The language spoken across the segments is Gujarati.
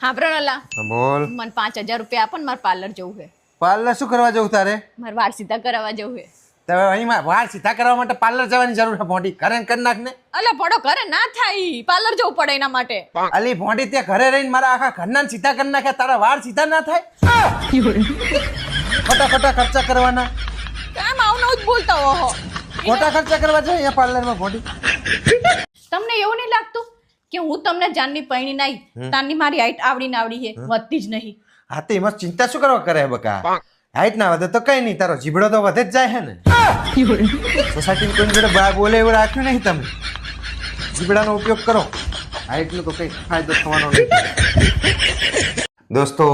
હા પ્રણલા બોલ. મને 5000 રૂપિયા આપો ને મારે પાર્લર જવું છે. પાર્લર શું કરવા જવું તારે? મારે વાળ સીધા કરાવવા જવું છે. તમે અહીં વાળ સીધા કરવા માટે પાર્લર જવાની જરૂર છે ભોંડી. ઘરે ને કરી નાખ ને. અલે પડો ઘરે ના થાય, પાર્લર જવું પડે એના માટે. અલી ભોંડી ત્યાં ઘરે રહીને મારા આખા ઘરના ને સીધા કરી નાખ્યા, તારા વાળ સીધા ના થાય? ખોટા ખોટા ખર્ચા કરવાના. કેમ આવું નવું જ બોલતા હો? ખોટા ખર્ચા કરવા જાય અહીંયા પાર્લરમાં ભોંડી. તમને એવું નહીં લાગતું કે હું તમને જાનની પૈણી નાઈ તારની મારી હાઈટ આવડી ને આવડી છે, વધતી જ નહીં. હા તો એમાં ચિંતા શું કરવા કરે બકા? હાઈટ ના વધે તો કઈ નહીં, તારો જીબડો તો વધે જ જાય છે ને. સોસાયટી કોઈ જોડે બોલે એવું રાખ્યું નહીં તમે. જીબડાનો ઉપયોગ કરો, હાઈટનો તો કઈ ફાયદો થવાનો નહીં. દોસ્તો,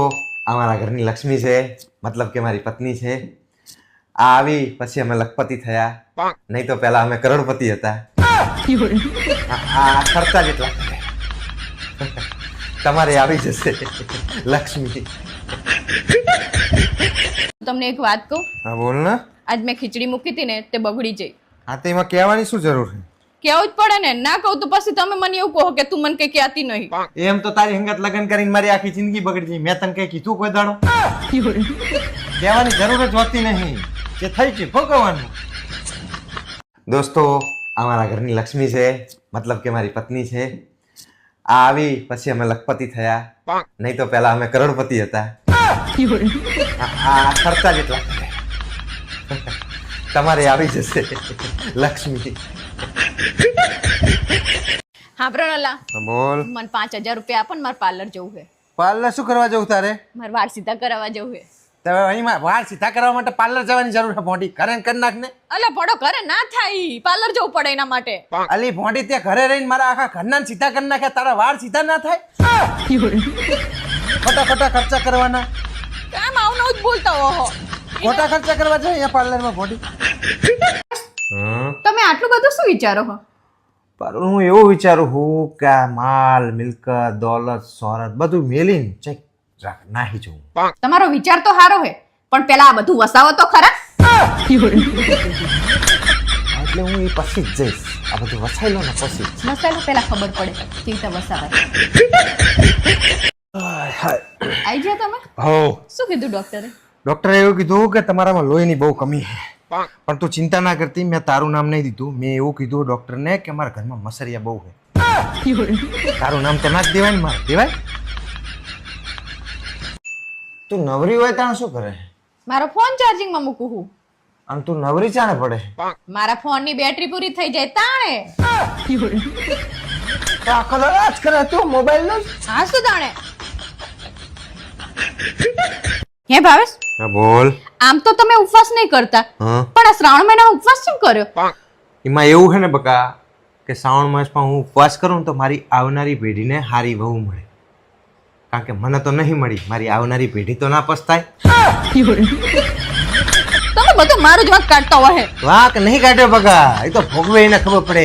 આ મારા ઘરની લક્ષ્મી છે, મતલબ કે મારી પત્ની છે. આ આવી પછી અમે લખપતિ થયા, નહીં તો પહેલા અમે કરોડપતિ હતા. આ ખર્ચા જેટલા તમારે આવી જશે લક્ષ્મી. તમને એક વાત કહું, હા બોલ ને. આજ મેં ખીચડી મૂકી હતી ને તે બગડી જઈ. હા તો એમાં કહેવાની શું જરૂર છે? કેવું જ પડે ને, ના કહું તો પછી તમે મને એવું કહો કે તું મને કઈ કહેતી નહીં. એમ તો તારી હંગત લગ્ન કરીને મારી આખી જિંદગી બગડી ગઈ. મેં તને કઈ કીધું કોઈ દાડો? કહેવાની જરૂર જ હોતી નહીં, જે થઈ છે ભોગવવાનું. દોસ્તો, આ મારા ઘરની લક્ષ્મી છે, મતલબ કે મારી પત્ની છે. આ આવી પછી અમે લખપતિ થયા, નહીં તો પહેલા અમે કરોડપતિ હતા. આ ખર્ચા જેટલા તમારે આવી જશે લક્ષ્મી. હા પ્રણલા બોલ. મને 5000 રૂપિયા આપો ને મારે પાર્લર જવું છે. પાર્લર શું કરવા જવું તારે? મારે વાળ સીધા કરાવવા જવું છે. તમે અહીં વાળ સીધા કરવા માટે પાર્લર જવાની જરૂર છે ભોંડી. ઘરે ને કરી નાખ ને. અલે પડો ઘરે ના થાય, પાર્લર જવું પડે એના માટે. અલી ભોંડી ત્યાં ઘરે રહીને મારા આખા ઘરના ને સીધા કરી નાખ્યા, તારા વાળ સીધા ના થાય? ખોટા ખોટા ખર્ચા કરવાના. કેમ આવું નવું જ બોલતા હો? ખોટા ખર્ચા કરવા જાય અહીંયા પાર્લરમાં ભોંડી. તમે આટલું બધું શું વિચારો હો? પર હું એવું વિચારું હું કે આ માલ મિલકત દોલત શોહરત બધું મેલીને ચેક નાહી જવું. તમારો વિચાર તો સારો છે, પણ પેલા આ બધું વસાવો તો ખરા. એટલે હું એ પછી જ જઈશ. આ બધું વસાઈ લો ને પછી. મસાલો પેલા ખબર પડે કેવી રીતે વસાવાય. આઈ ગયા તમે? હો. શું કીધું ડોક્ટરે? ડોક્ટરે એવું કીધું કે તમારામાં લોહીની બહુ કમી છે, પણ તું ચિંતા ના કરતી. મેં તારું નામ નહીં દીધું, મેં એવું કીધું ડોક્ટરને કે મારા ઘરમાં મસરિયા બહુ છે. તારું નામ તો ના જ દેવાય ને, મારે દેવાય. તું નવરી હોય ત્યાં શું કરે? મારો ફોન ચાર્જિંગમાં મૂકું હું. અને તું નવરી ચાણે પડે? મારા ફોનની બેટરી પૂરી થઈ જાય તાણે. આખો દાડો જ કરે તું મોબાઈલ નો. હા શું તાણે? હે ભાવેશ? હા બોલ. આમ તો તમે ઉપવાસ નહીં કરતા, હા, પણ આ શ્રાવણ મહિનામાં ઉપવાસ કેમ કર્યો? એમાં એવું છે ને બકા કે શ્રાવણ માસમાં હું ઉપવાસ કરું ને તો મારી આવનારી પેઢીને હારી વહુ મળે. કારણ કે મને તો નહીં મળી, મારી આવનારી પેઢી તો ના પસ્તાય. તમે બધું મારું જ વાત કાઢતા હોય. વાહ કે નહીં કાઢ્યો બકા, એ તો ભોગવે એને ખબર પડે.